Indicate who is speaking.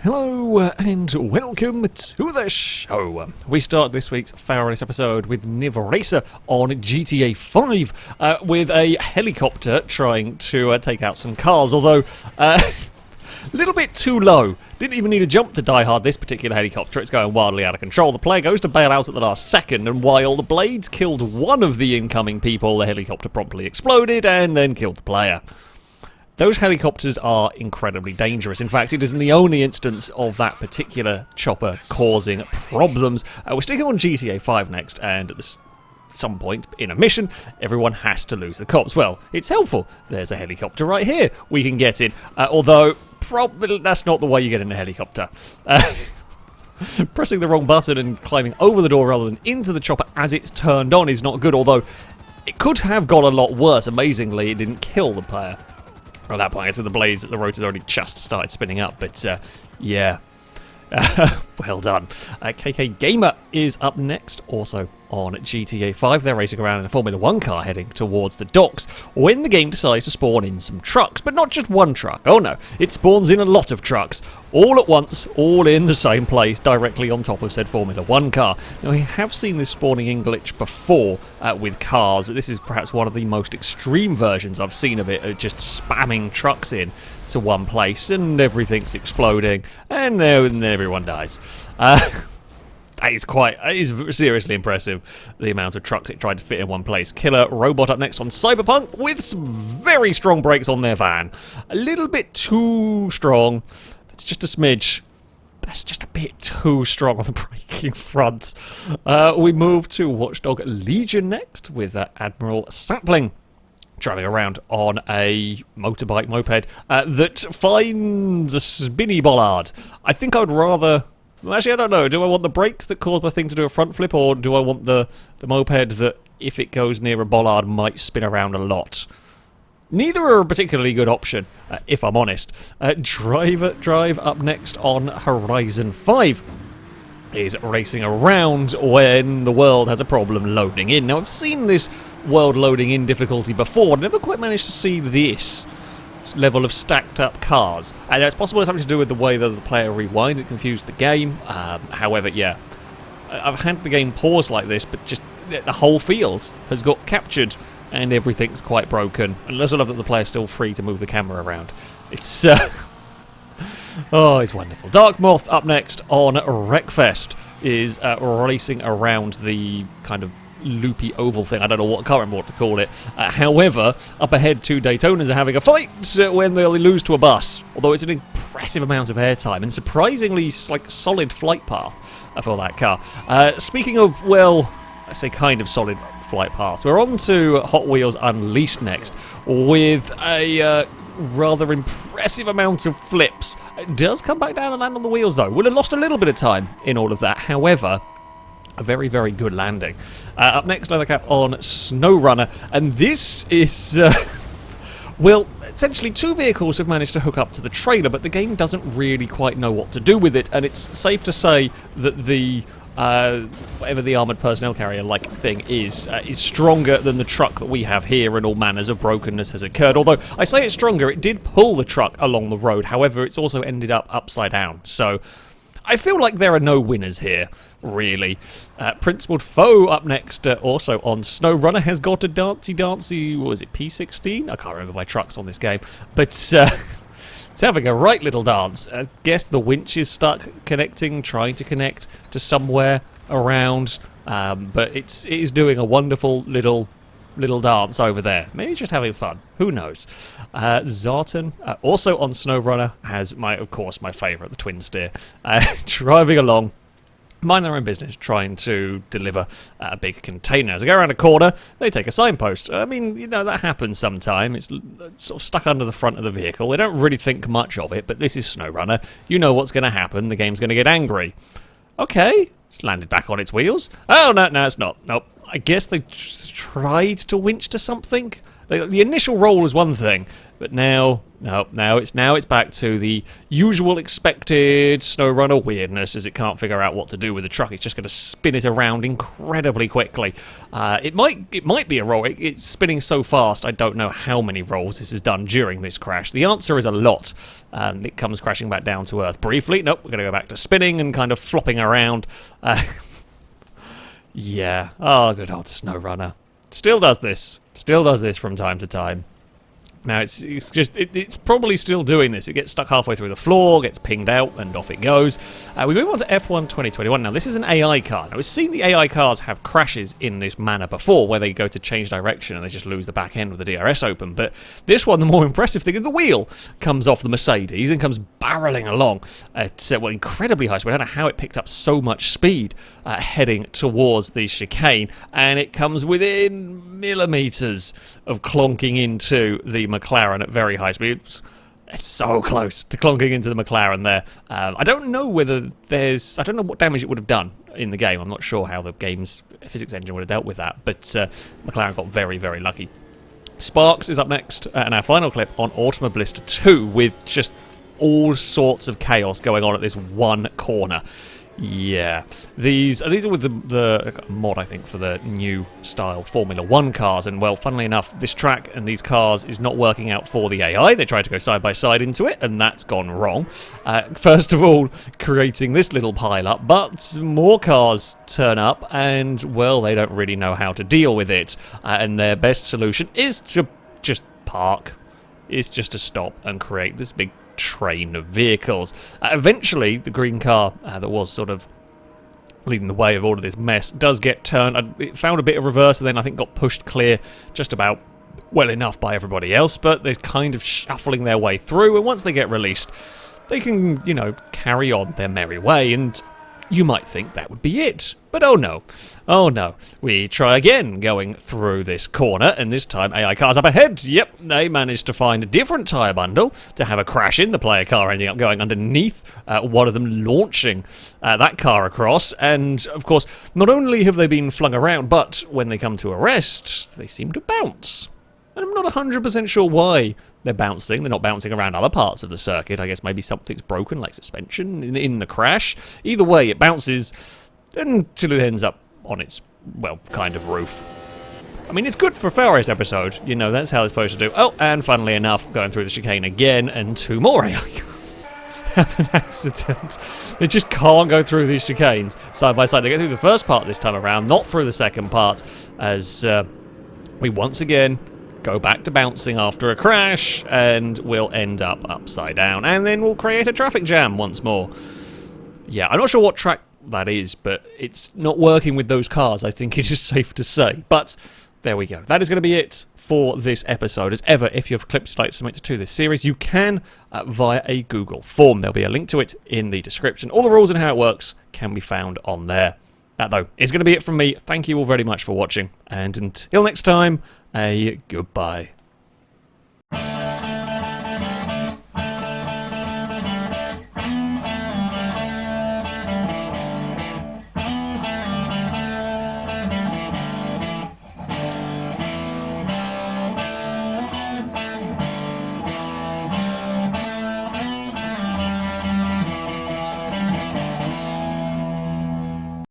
Speaker 1: Hello and welcome to the show. We start this week's FailRace episode with Niv Racer on GTA 5 with a helicopter trying to take out some cars, although a little bit too low. Didn't even need a jump to die hard this particular helicopter. It's going wildly out of control. The player goes to bail out at the last second, and while the blades killed one of the incoming people, the helicopter promptly exploded and then killed the player. Those helicopters are incredibly dangerous. In fact, it isn't the only instance of that particular chopper causing problems. We're sticking on GTA 5 next, and at some point in a mission, everyone has to lose the cops. Well, it's helpful. There's a helicopter right here we can get in, although probably that's not the way you get in a helicopter. Pressing the wrong button and climbing over the door rather than into the chopper as it's turned on is not good, although it could have got a lot worse. Amazingly, it didn't kill the player. At that point, so the blades at the rotors already just started spinning up, but yeah. Well done. KK Gamer is up next, also on GTA 5. They're racing around in a Formula 1 car heading towards the docks when the game decides to spawn in some trucks. But not just one truck, oh no, it spawns in a lot of trucks, all at once, all in the same place, directly on top of said Formula 1 car. Now, we have seen this spawning in glitch before with cars, but this is perhaps one of the most extreme versions I've seen of it, just spamming trucks in to one place, and everything's exploding, and then everyone dies. That is seriously impressive, the amount of trucks it tried to fit in one place. Killer Robot up next on Cyberpunk with some very strong brakes on their van. A little bit too strong. That's just a smidge. That's just a bit too strong on the braking front. We move to Watchdog Legion next with Admiral Sapling driving around on a motorbike moped that finds a spinny bollard. I think I would rather... Actually, I don't know. Do I want the brakes that cause my thing to do a front flip, or do I want the moped that, if it goes near a bollard, might spin around a lot? Neither are a particularly good option, if I'm honest. Drive up next on Horizon 5 is racing around when the world has a problem loading in. Now, I've seen this world loading in difficulty before. I never quite managed to see this level of stacked up cars, and it's possible it's something to do with the way that the player rewind. It confused the game. However, yeah, I've had the game pause like this, but just the whole field has got captured and everything's quite broken. And I love that the player's still free to move the camera around. It's oh, it's wonderful. Dark Moth up next on Wreckfest is racing around the kind of loopy oval thing. I don't know I can't remember what to call it. However, up ahead, two Daytonas are having a fight when they lose to a bus, although it's an impressive amount of airtime and surprisingly solid flight path for that car. Speaking of, well, I say kind of solid flight paths, we're on to Hot Wheels Unleashed next with a rather impressive amount of flips. It does come back down and land on the wheels though. Would have lost a little bit of time in all of that. However, a very, very good landing. Up next, leather cap on SnowRunner, and this is, well, essentially two vehicles have managed to hook up to the trailer, but the game doesn't really quite know what to do with it, and it's safe to say that the, whatever the armoured personnel carrier-like thing is stronger than the truck that we have here, and all manners of brokenness has occurred. Although, I say it's stronger, it did pull the truck along the road, however, it's also ended up upside down, so I feel like there are no winners here, really. Principled Foe up next, also on SnowRunner, has got a dancy, what was it, P16? I can't remember my trucks on this game. But it's having a right little dance. I guess the winch is stuck trying to connect to somewhere around. But it is doing a wonderful little dance over there. Maybe it's just having fun. Who knows? Zartan, also on SnowRunner, has of course, my favourite, the twin steer, driving along, mind their own business, trying to deliver a big container. As they go around a corner, they take a signpost. I mean, you know, that happens sometime. It's sort of stuck under the front of the vehicle. They don't really think much of it, but this is SnowRunner. You know what's going to happen. The game's going to get angry. Okay, it's landed back on its wheels. Oh, no, it's not. Nope. I guess they tried to winch to something. The initial roll was one thing, but now it's back to the usual expected SnowRunner weirdness, as it can't figure out what to do with the truck. It's just going to spin it around incredibly quickly. It might be a roll. It's spinning so fast, I don't know how many rolls this has done during this crash. The answer is a lot. It comes crashing back down to Earth briefly. Nope, we're going to go back to spinning and kind of flopping around. Yeah. Oh, good old SnowRunner. Still does this from time to time. Now, it's probably still doing this. It gets stuck halfway through the floor, gets pinged out, and off it goes. We move on to F1 2021. Now, this is an AI car. Now, we've seen the AI cars have crashes in this manner before, where they go to change direction and they just lose the back end with the DRS open. But this one, the more impressive thing is the wheel comes off the Mercedes and comes barreling along at, incredibly high speed. I don't know how it picked up so much speed heading towards the chicane, and it comes within millimeters of clonking into the McLaren at very high speed. It's so close to clonking into the McLaren there. I don't know whether I don't know what damage it would have done in the game. I'm not sure how the game's physics engine would have dealt with that, but McLaren got very, very lucky. Sparks is up next, and our final clip on Automobilista 2, with just all sorts of chaos going on at this one corner. Yeah, these are with the mod, I think, for the new style Formula 1 cars, and well, funnily enough, this track and these cars is not working out for the AI. They tried to go side by side into it, and that's gone wrong. First of all, creating this little pile-up, but more cars turn up, and well, they don't really know how to deal with it, and their best solution is to just park, is just to stop and create this big train of vehicles. Eventually, the green car that was sort of leading the way of all of this mess does get turned. It found a bit of reverse and then I think got pushed clear just about well enough by everybody else, but they're kind of shuffling their way through, and once they get released, they can, carry on their merry way, and you might think that would be it. But oh no. We try again going through this corner, and this time AI cars up ahead. Yep, they managed to find a different tyre bundle to have a crash in. The player car ending up going underneath, one of them launching that car across. And of course, not only have they been flung around, but when they come to a rest, they seem to bounce. And I'm not 100% sure why they're bouncing. They're not bouncing around other parts of the circuit. I guess maybe something's broken, like suspension in the crash. Either way, it bounces until it ends up on its, well, kind of roof. I mean, it's good for a FailRace episode. That's how it's supposed to do. Oh, and funnily enough, going through the chicane again, and two more AI cars have an accident. They just can't go through these chicanes side by side. They go through the first part this time around, not through the second part, as we once again go back to bouncing after a crash, and we'll end up upside down, and then we'll create a traffic jam once more. Yeah, I'm not sure what track that is, but it's not working with those cars, I think it is safe to say. But there we go. That is going to be it for this episode. As ever, if you have clips you'd like to submit to this series, you can via a Google form. There'll be a link to it in the description. All the rules and how it works can be found on there. That, though, is going to be it from me. Thank you all very much for watching, and until next time, a goodbye.